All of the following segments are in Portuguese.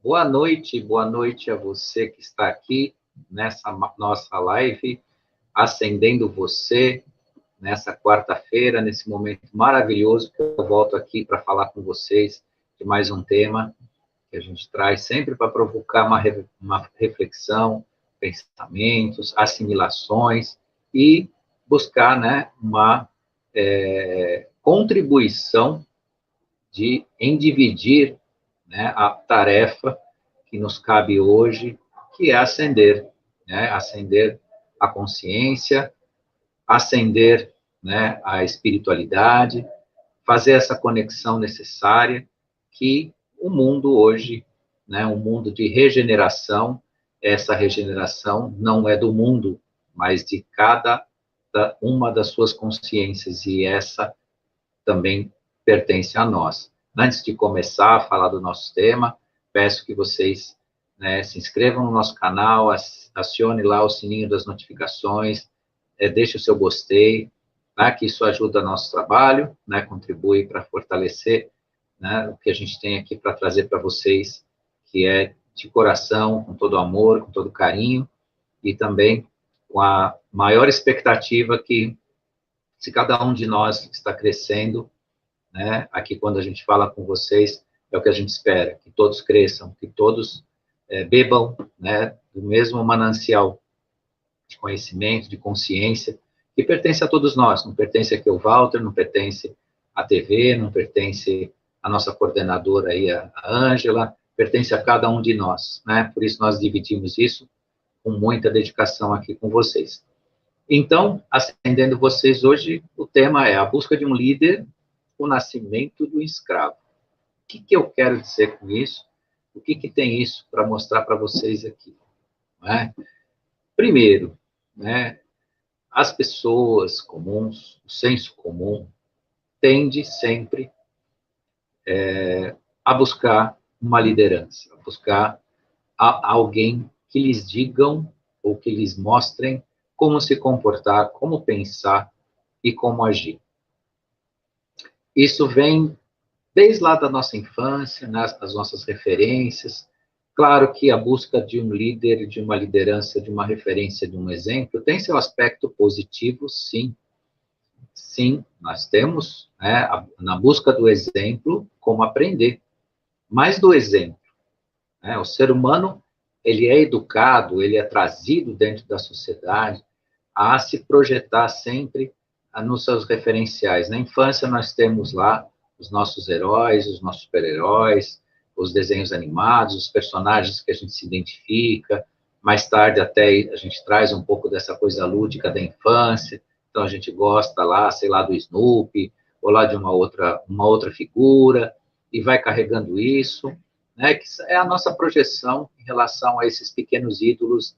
boa noite a você que está aqui nessa nossa live, Acendendo Você, nessa quarta-feira, nesse momento maravilhoso, que eu volto aqui para falar com vocês de mais um tema que a gente traz sempre para provocar uma reflexão, pensamentos, assimilações e buscar, né, uma contribuição em dividir, né, a tarefa que nos cabe hoje, que é acender, né, acender a consciência, acender, né, a espiritualidade, fazer essa conexão necessária que o mundo hoje, né, um mundo de regeneração, essa regeneração não é do mundo, mas de cada uma das suas consciências, e essa também pertence a nós. Antes de começar a falar do nosso tema, peço que vocês, né, se inscrevam no nosso canal, acione lá o sininho das notificações, deixe o seu gostei, né, que isso ajuda o nosso trabalho, né, contribui para fortalecer, né, o que a gente tem aqui para trazer para vocês, que é de coração, com todo amor, com todo carinho, e também com a maior expectativa que, se cada um de nós está crescendo, né, aqui quando a gente fala com vocês, é o que a gente espera, que todos cresçam, que todos bebam, né, do mesmo manancial de conhecimento, de consciência, que pertence a todos nós, não pertence aqui ao Walter, não pertence à TV, não pertence à nossa coordenadora aí, a Ângela, pertence a cada um de nós, né, por isso nós dividimos isso com muita dedicação aqui com vocês. Então, Acendendo Vocês hoje, o tema é a busca de um líder, o nascimento do escravo. O que eu quero dizer com isso? O que tem isso para mostrar para vocês aqui? Não é? Primeiro, né, as pessoas comuns, o senso comum, tende sempre a buscar uma liderança, a buscar alguém que lhes digam ou que lhes mostrem como se comportar, como pensar e como agir. Isso vem desde lá da nossa infância, né, as nossas referências. Claro que a busca de um líder, de uma liderança, de uma referência, de um exemplo, tem seu aspecto positivo, sim. Sim, nós temos, né, na busca do exemplo, como aprender. Mas do exemplo, né, o ser humano, ele é educado, ele é trazido dentro da sociedade a se projetar sempre nos seus referenciais. Na infância, nós temos lá os nossos heróis, os nossos super-heróis, os desenhos animados, os personagens que a gente se identifica. Mais tarde, até a gente traz um pouco dessa coisa lúdica da infância. Então, a gente gosta lá, sei lá, do Snoopy, ou lá de uma outra figura, e vai carregando isso, né, que é a nossa projeção em relação a esses pequenos ídolos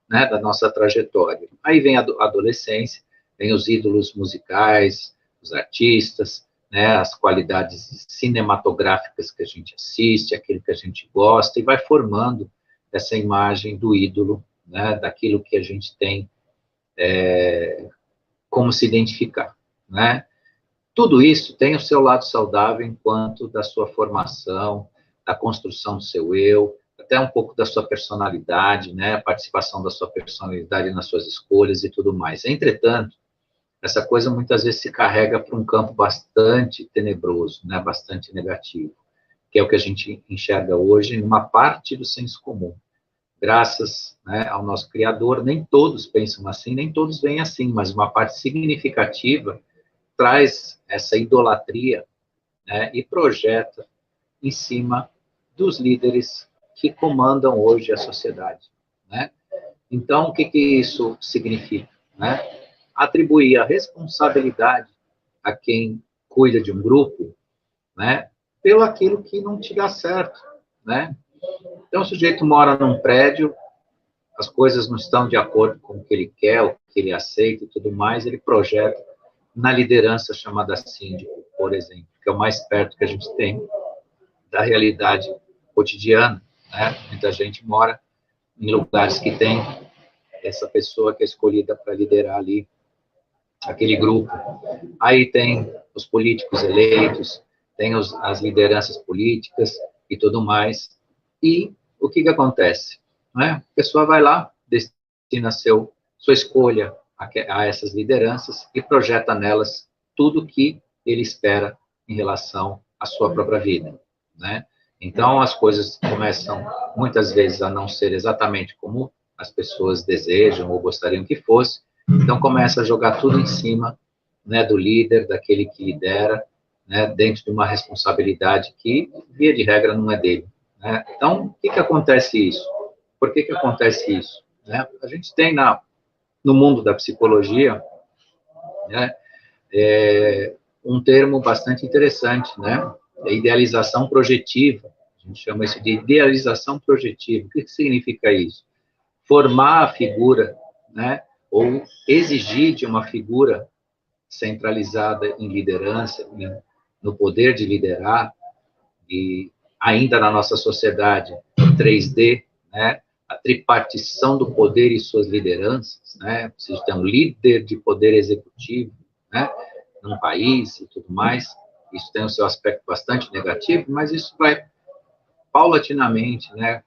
né, da nossa trajetória. Aí vem a adolescência, vem os ídolos musicais, os artistas, né, as qualidades cinematográficas que a gente assiste, aquilo que a gente gosta, e vai formando essa imagem do ídolo, né, daquilo que a gente tem como se identificar, né? Tudo isso tem o seu lado saudável enquanto da sua formação, da construção do seu eu, até um pouco da sua personalidade, né, a participação da sua personalidade nas suas escolhas e tudo mais. Entretanto, essa coisa muitas vezes se carrega para um campo bastante tenebroso, né, bastante negativo, que é o que a gente enxerga hoje numa parte do senso comum. Graças, né, ao nosso Criador, nem todos pensam assim, nem todos veem assim, mas uma parte significativa traz essa idolatria, né, e projeta em cima dos líderes que comandam hoje a sociedade, né? Então, o que isso significa, né? Atribuir a responsabilidade a quem cuida de um grupo, né, pelo aquilo que não te dá certo, né? Então, o sujeito mora num prédio, as coisas não estão de acordo com o que ele quer, o que ele aceita e tudo mais, ele projeta na liderança chamada síndico, por exemplo, que é o mais perto que a gente tem da realidade cotidiana, né? Muita gente mora em lugares que tem essa pessoa que é escolhida para liderar ali aquele grupo. Aí tem os políticos eleitos, tem as lideranças políticas e tudo mais. E o que acontece? Né? A pessoa vai lá, destina sua escolha a essas lideranças e projeta nelas tudo que ele espera em relação à sua própria vida, né? Então, as coisas começam, muitas vezes, a não ser exatamente como as pessoas desejam ou gostariam que fosse. Então, começa a jogar tudo em cima, né, do líder, daquele que lidera, né, dentro de uma responsabilidade que, via de regra, não é dele, né? Então, o que acontece isso? Por que acontece isso? Né? A gente tem no mundo da psicologia, né, um termo bastante interessante, né? É idealização projetiva. A gente chama isso de idealização projetiva. O que significa isso? Formar a figura, né? Ou exigir de uma figura centralizada em liderança, no poder de liderar, e ainda na nossa sociedade 3D, né? A tripartição do poder e suas lideranças, né? Você tem um líder de poder executivo, né? Num país e tudo mais. Isso tem o seu aspecto bastante negativo, mas isso vai paulatinamente, né?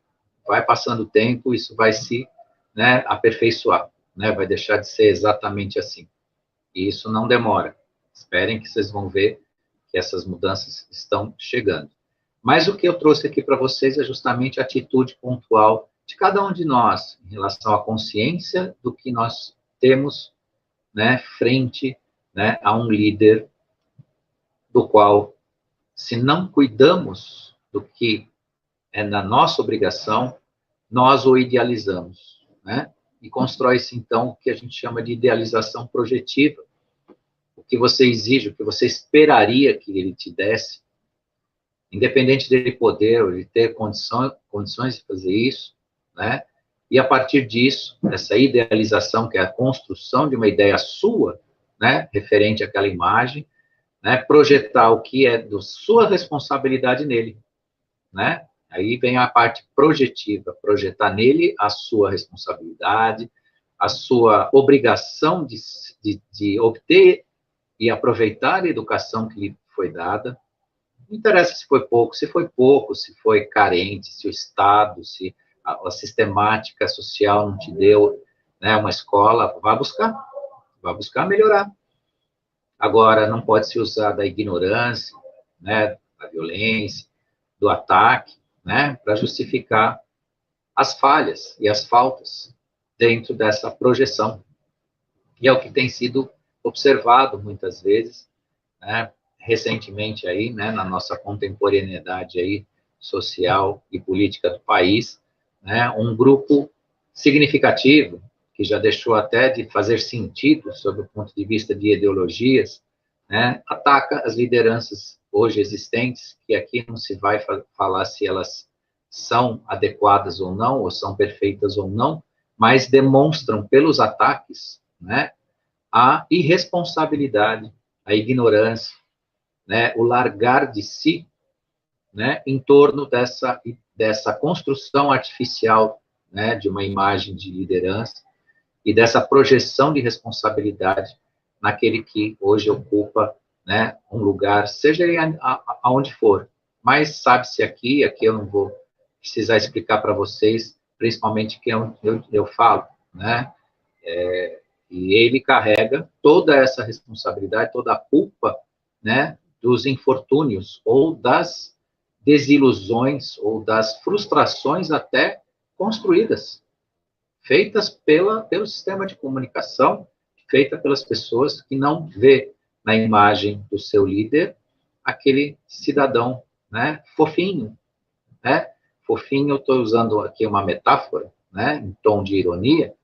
Vai passando o tempo, isso vai se, né, aperfeiçoar, né? Vai deixar de ser exatamente assim. E isso não demora. Esperem que vocês vão ver que essas mudanças estão chegando. Mas o que eu trouxe aqui para vocês é justamente a atitude pontual de cada um de nós em relação à consciência do que nós temos, né, frente, né, a um líder do qual, se não cuidamos do que é na nossa obrigação, nós o idealizamos, né? E constrói-se, então, o que a gente chama de idealização projetiva. O que você exige, o que você esperaria que ele te desse, independente dele poder ou de ter condições de fazer isso, né? E a partir disso, essa idealização, que é a construção de uma ideia sua, né, referente àquela imagem, né, projetar o que é da sua responsabilidade nele, né? Aí vem a parte projetiva, projetar nele a sua responsabilidade, a sua obrigação de obter e aproveitar a educação que lhe foi dada. Não interessa se foi pouco, se foi carente, se o Estado, se a sistemática social não te deu, né, uma escola, vá buscar melhorar. Agora, não pode se usar da ignorância, né, da violência, do ataque, né, para justificar as falhas e as faltas dentro dessa projeção. E é o que tem sido observado muitas vezes, né, recentemente aí, né, na nossa contemporaneidade aí social e política do país, né, um grupo significativo que já deixou até de fazer sentido sob o ponto de vista de ideologias, né, ataca as lideranças hoje existentes, que aqui não se vai falar se elas são adequadas ou não, ou são perfeitas ou não, mas demonstram pelos ataques, né, a irresponsabilidade, a ignorância, né, o largar de si, né, em torno dessa construção artificial, né, de uma imagem de liderança e dessa projeção de responsabilidade naquele que hoje ocupa, né, um lugar, seja ele aonde for. Mas sabe-se aqui eu não vou precisar explicar para vocês, principalmente que eu falo, né, e ele carrega toda essa responsabilidade, toda a culpa, né, dos infortúnios ou das desilusões ou das frustrações até construídas, feitas pelo sistema de comunicação, feita pelas pessoas que não vê na imagem do seu líder aquele cidadão, né, fofinho, né? Fofinho, eu estou usando aqui uma metáfora, né, em tom de ironia.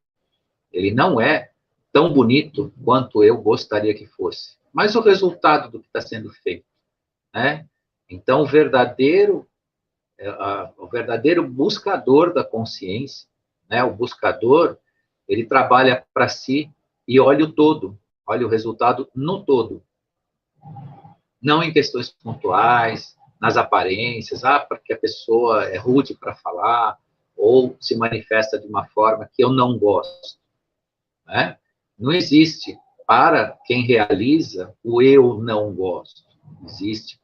Ele não é tão bonito quanto eu gostaria que fosse, mas o resultado do que está sendo feito, né? Então, o verdadeiro buscador da consciência, né? O buscador, ele trabalha para si e olha o todo, olha o resultado no todo, não em questões pontuais, nas aparências, porque a pessoa é rude para falar ou se manifesta de uma forma que eu não gosto, né? Não existe, para quem realiza, o eu não gosto.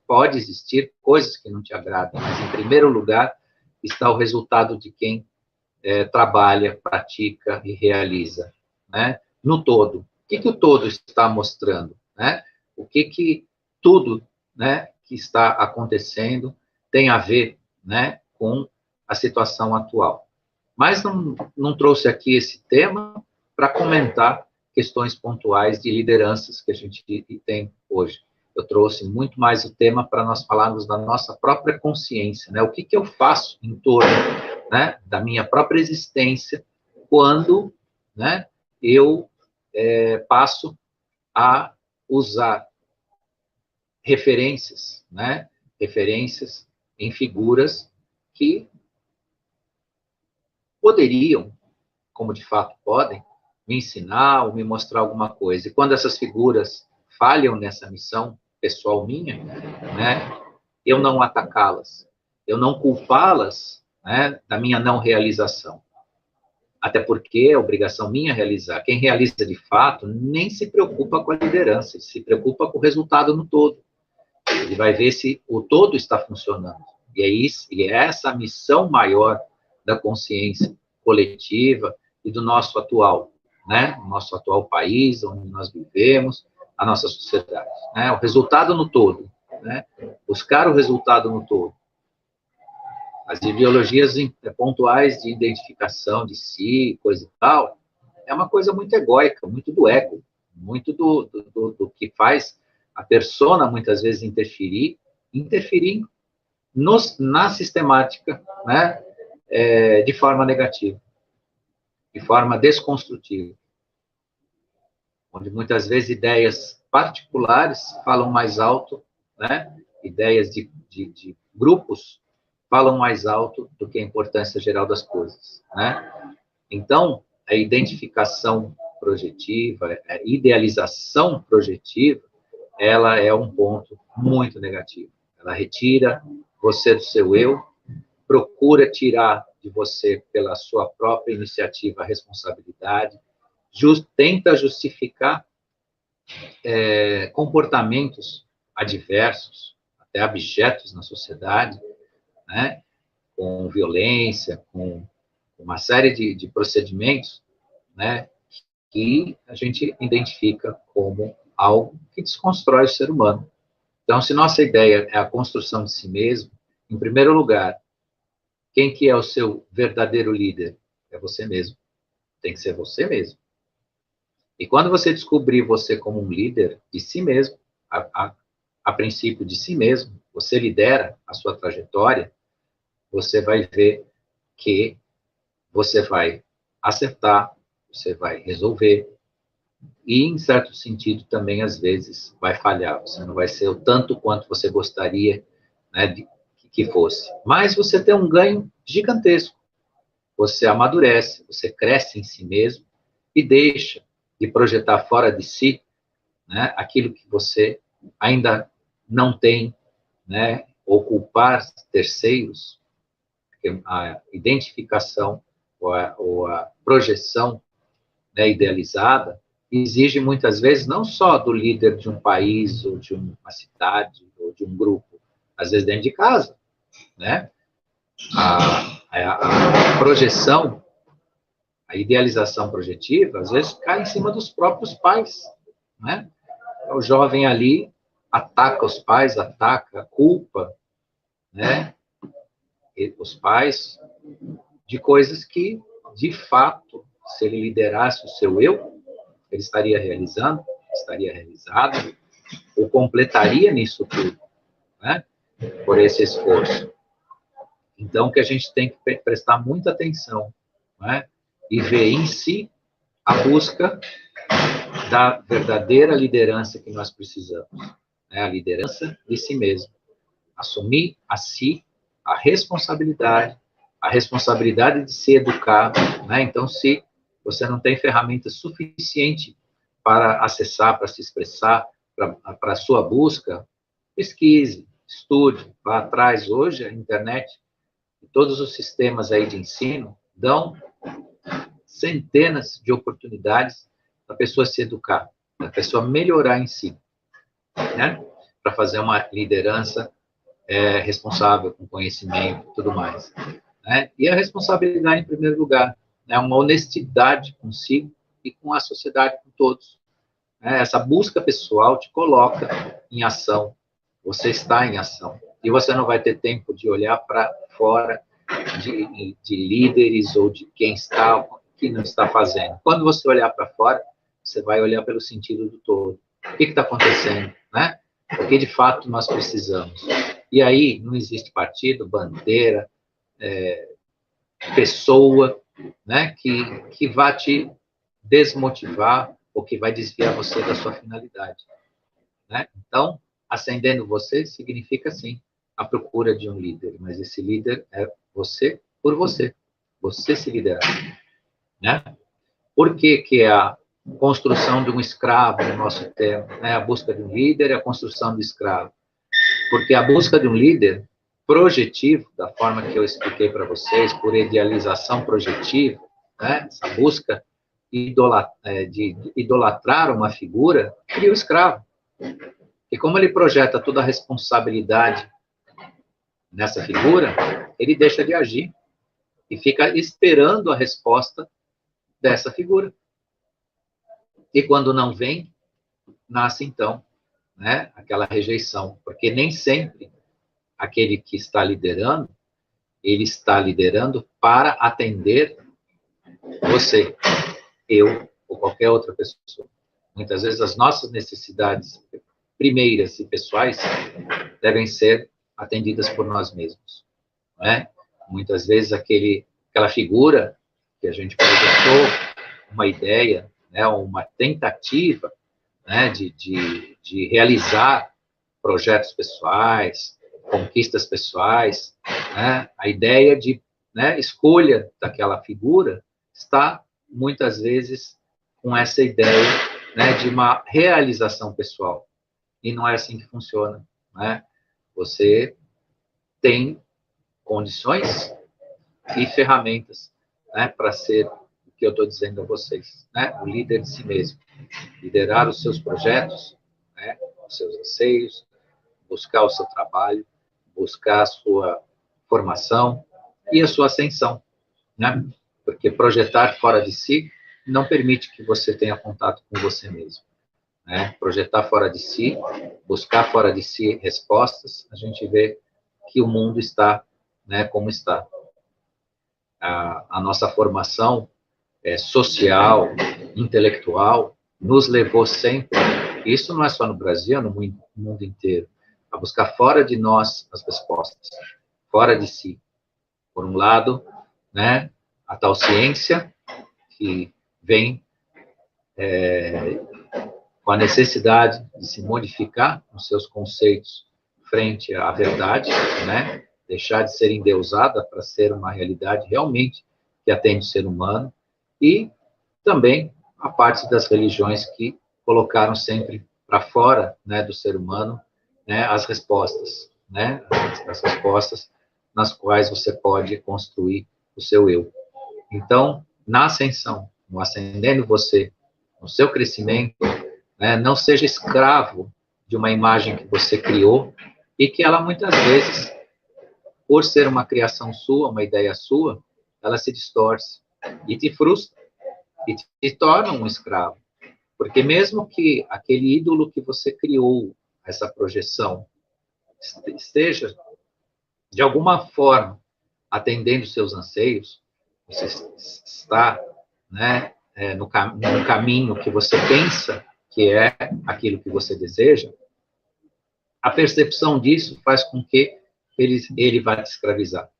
Pode existir coisas que não te agradam, mas, em primeiro lugar, está o resultado de quem trabalha, pratica e realiza, né? No todo. O que o todo está mostrando, né? O que tudo, né, que está acontecendo tem a ver, né, com a situação atual. Mas não trouxe aqui esse tema para comentar questões pontuais de lideranças que a gente tem hoje. Eu trouxe muito mais o tema para nós falarmos da nossa própria consciência, né? O que eu faço em torno, né, da minha própria existência quando, né, eu passo a usar referências, né, referências em figuras que poderiam, como de fato podem, me ensinar ou me mostrar alguma coisa. E quando essas figuras falham nessa missão pessoal minha, né, eu não atacá-las, eu não culpá-las, né, da minha não realização. Até porque é obrigação minha realizar. Quem realiza de fato nem se preocupa com a liderança, se preocupa com o resultado no todo. Ele vai ver se o todo está funcionando. E é isso, e é essa a missão maior da consciência coletiva e do nosso atual, né? O nosso atual país, onde nós vivemos, a nossa sociedade, né? O resultado no todo, né? Buscar o resultado no todo. As ideologias pontuais de identificação de si, coisa e tal, é uma coisa muito egóica, muito do ego, muito do que faz a persona, muitas vezes, interferir na sistemática, né, de forma negativa, de forma desconstrutiva, onde muitas vezes ideias particulares falam mais alto, né, ideias de grupos falam mais alto do que a importância geral das coisas, né? Então, a identificação projetiva, a idealização projetiva, ela é um ponto muito negativo. Ela retira você do seu eu, procura tirar de você, pela sua própria iniciativa, a responsabilidade, tenta justificar comportamentos adversos, até abjetos na sociedade, né, com violência, com uma série de procedimentos, né, que a gente identifica como algo que desconstrói o ser humano. Então, se nossa ideia é a construção de si mesmo, em primeiro lugar, quem que é o seu verdadeiro líder? É você mesmo. Tem que ser você mesmo. E quando você descobrir você como um líder de si mesmo, a princípio de si mesmo, você lidera a sua trajetória, você vai ver que você vai acertar, você vai resolver, e, em certo sentido, também, às vezes, vai falhar. Você não vai ser o tanto quanto você gostaria, né, que fosse. Mas você tem um ganho gigantesco. Você amadurece, você cresce em si mesmo e deixa de projetar fora de si, né, aquilo que você ainda não tem, né, ou culpar terceiros. A identificação ou a projeção, né, idealizada exige muitas vezes não só do líder de um país ou de uma cidade ou de um grupo, às vezes dentro de casa, né? A projeção, a idealização projetiva, às vezes cai em cima dos próprios pais, né? O jovem ali ataca os pais, ataca, culpa, né, os pais de coisas que, de fato, se ele liderasse o seu eu, ele estaria realizando, estaria realizado, ou completaria nisso tudo, né, por esse esforço. Então, que a gente tem que prestar muita atenção, né, e ver em si a busca da verdadeira liderança que nós precisamos, né, a liderança de si mesmo. Assumir a si a responsabilidade de se educar, né? Então, se você não tem ferramenta suficiente para acessar, para se expressar, para a sua busca, pesquise, estude, vá atrás. Hoje, a internet e todos os sistemas aí de ensino dão centenas de oportunidades para a pessoa se educar, para a pessoa melhorar em si, né? Para fazer uma liderança responsável, com conhecimento e tudo mais. né? E a responsabilidade, em primeiro lugar, né? Uma honestidade consigo e com a sociedade, com todos. Né? Essa busca pessoal te coloca em ação, você está em ação. E você não vai ter tempo de olhar para fora de líderes ou de quem está, que não está fazendo. Quando você olhar para fora, você vai olhar pelo sentido do todo. O que está acontecendo, né? O que de fato nós precisamos. E aí não existe partido, bandeira, pessoa, né, que vá te desmotivar ou que vai desviar você da sua finalidade. Né? Então, ascendendo você significa, sim, a procura de um líder, mas esse líder é você por você. Você se liderar. Né? Por que é a construção de um escravo, no nosso tempo? Né? A busca de um líder é a construção do escravo. Porque a busca de um líder projetivo, da forma que eu expliquei para vocês, por idealização projetiva, né? Essa busca de idolatrar uma figura, cria o escravo. E como ele projeta toda a responsabilidade nessa figura, ele deixa de agir e fica esperando a resposta dessa figura. E quando não vem, nasce então, né, aquela rejeição, porque nem sempre aquele que está liderando, ele está liderando para atender você, eu ou qualquer outra pessoa. Muitas vezes as nossas necessidades primeiras e pessoais devem ser atendidas por nós mesmos. Né? Muitas vezes aquela figura que a gente projetou, uma ideia, né, uma tentativa, né, de realizar projetos pessoais, conquistas pessoais, né, a ideia de, né, escolha daquela figura está, muitas vezes, com essa ideia, né, de uma realização pessoal. E não é assim que funciona. Né? Você tem condições e ferramentas, né, para ser o que eu estou dizendo a vocês, né, o líder de si mesmo. Liderar os seus projetos, né, os seus anseios, buscar o seu trabalho, buscar a sua formação e a sua ascensão, né? Porque projetar fora de si não permite que você tenha contato com você mesmo. Né? Projetar fora de si, buscar fora de si respostas, a gente vê que o mundo está, né, como está. A nossa formação social, intelectual, nos levou sempre, isso não é só no Brasil, é no mundo inteiro, a buscar fora de nós as respostas, fora de si. Por um lado, né, a tal ciência que vem com a necessidade de se modificar os seus conceitos frente à verdade, né, deixar de ser endeusada para ser uma realidade realmente que atende o ser humano, e também a parte das religiões que colocaram sempre para fora, né, do ser humano, né, as respostas, né, as respostas nas quais você pode construir o seu eu. Então, na ascensão, no ascendendo você, no seu crescimento, né, não seja escravo de uma imagem que você criou e que ela muitas vezes, por ser uma criação sua, uma ideia sua, ela se distorce e te frustra e te torna um escravo. Porque mesmo que aquele ídolo que você criou, essa projeção, esteja, de alguma forma, atendendo seus anseios, você está, né, no caminho que você pensa que é aquilo que você deseja, a percepção disso faz com que ele vá te escravizar.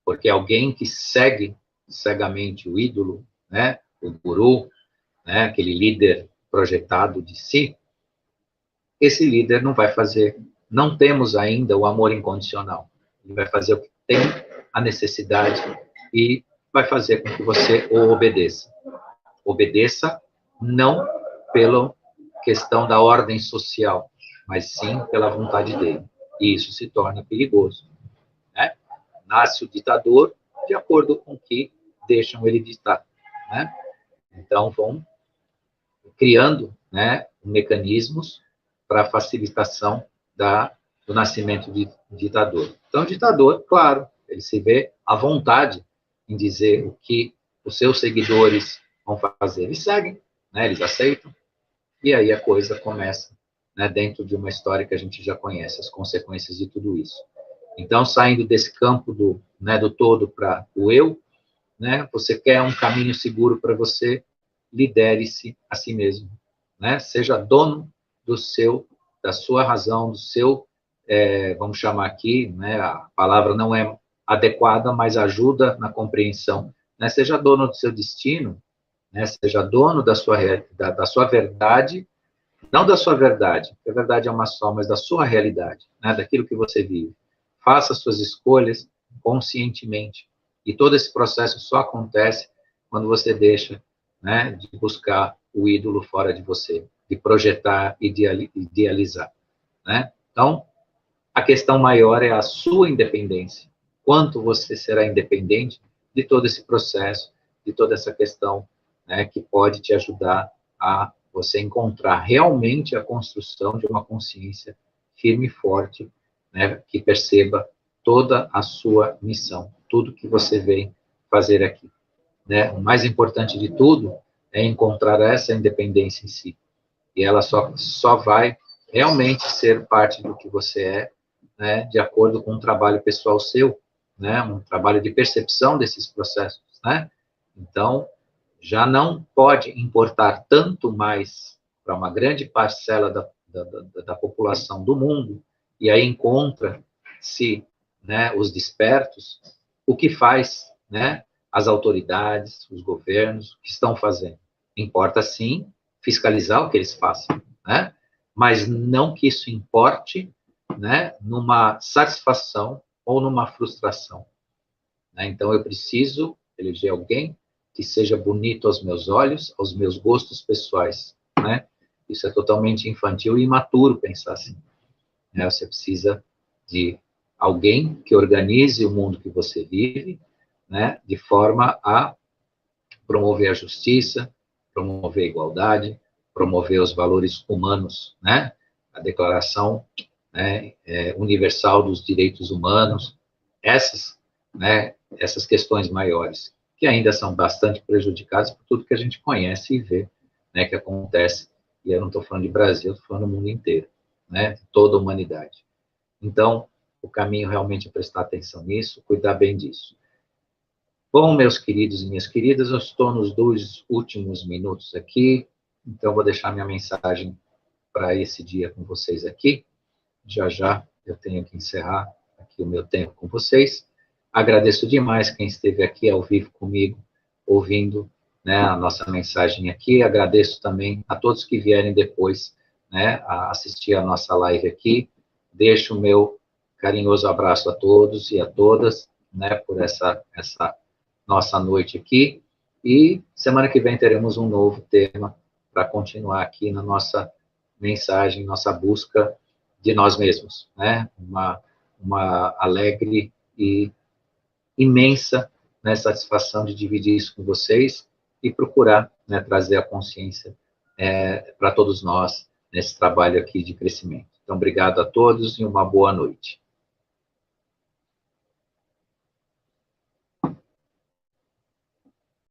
Porque alguém que segue cegamente o ídolo, né, o guru, né, aquele líder projetado de si, esse líder não vai fazer, não temos ainda o amor incondicional. Ele vai fazer o que tem a necessidade e vai fazer com que você o obedeça. Obedeça não pela questão da ordem social, mas sim pela vontade dele. E isso se torna perigoso. Né? Nasce o ditador de acordo com o que deixam ele ditar. Né? Então, vão criando, né, mecanismos para facilitação do nascimento de ditador. Então, o ditador, claro, ele se vê à vontade em dizer o que os seus seguidores vão fazer. Eles seguem, né? Eles aceitam, e aí a coisa começa, né, dentro de uma história que a gente já conhece, as consequências de tudo isso. Então, saindo desse campo do, né, do todo para o eu, né, você quer um caminho seguro para você, lidere-se a si mesmo, né? Seja dono da sua razão, do seu, vamos chamar aqui, né, a palavra não é adequada, mas ajuda na compreensão, né? Seja dono do seu destino, né? Seja dono da sua verdade, não da sua verdade, porque a verdade é uma só, mas da sua realidade, né? Daquilo que você vive. Faça suas escolhas conscientemente. E todo esse processo só acontece quando você deixa, né, de buscar o ídolo fora de você, de projetar, idealizar, né? Então, a questão maior é a sua independência. Quanto você será independente de todo esse processo, de toda essa questão, né, que pode te ajudar a você encontrar realmente a construção de uma consciência firme e forte, né, que perceba toda a sua missão, tudo que você vem fazer aqui, né? O mais importante de tudo é encontrar essa independência em si. E ela só vai realmente ser parte do que você é, né, de acordo com um trabalho pessoal seu, né, um trabalho de percepção desses processos, né? Então, já não pode importar tanto mais para uma grande parcela da população do mundo, e aí encontra-se, né, os despertos, o que faz, né, as autoridades, os governos, o que estão fazendo. Importa, sim, fiscalizar o que eles façam, né? Mas não que isso importe, né, numa satisfação ou numa frustração, né? Então, eu preciso eleger alguém que seja bonito aos meus olhos, aos meus gostos pessoais, né? Isso é totalmente infantil e imaturo pensar assim, né? Você precisa de alguém que organize o mundo que você vive, né, de forma a promover a justiça, promover a igualdade, promover os valores humanos, né? A Declaração, né, Universal dos Direitos Humanos, né, essas questões maiores, que ainda são bastante prejudicadas por tudo que a gente conhece e vê, né, que acontece, e eu não estou falando de Brasil, estou falando do mundo inteiro, né, de toda a humanidade. Então, o caminho realmente é prestar atenção nisso, cuidar bem disso. Bom, meus queridos e minhas queridas, eu estou nos 2 últimos minutos aqui, então vou deixar minha mensagem para esse dia com vocês aqui. Já já eu tenho que encerrar aqui o meu tempo com vocês. Agradeço demais quem esteve aqui ao vivo comigo, ouvindo, né, a nossa mensagem aqui. Agradeço também a todos que vierem depois, né, a assistir a nossa live aqui. Deixo o meu carinhoso abraço a todos e a todas, né, por essa nossa noite aqui, e semana que vem teremos um novo tema para continuar aqui na nossa mensagem, nossa busca de nós mesmos, né? Uma alegre e imensa, né, satisfação de dividir isso com vocês e procurar, né, trazer a consciência para todos nós nesse trabalho aqui de crescimento. Então, obrigado a todos e uma boa noite.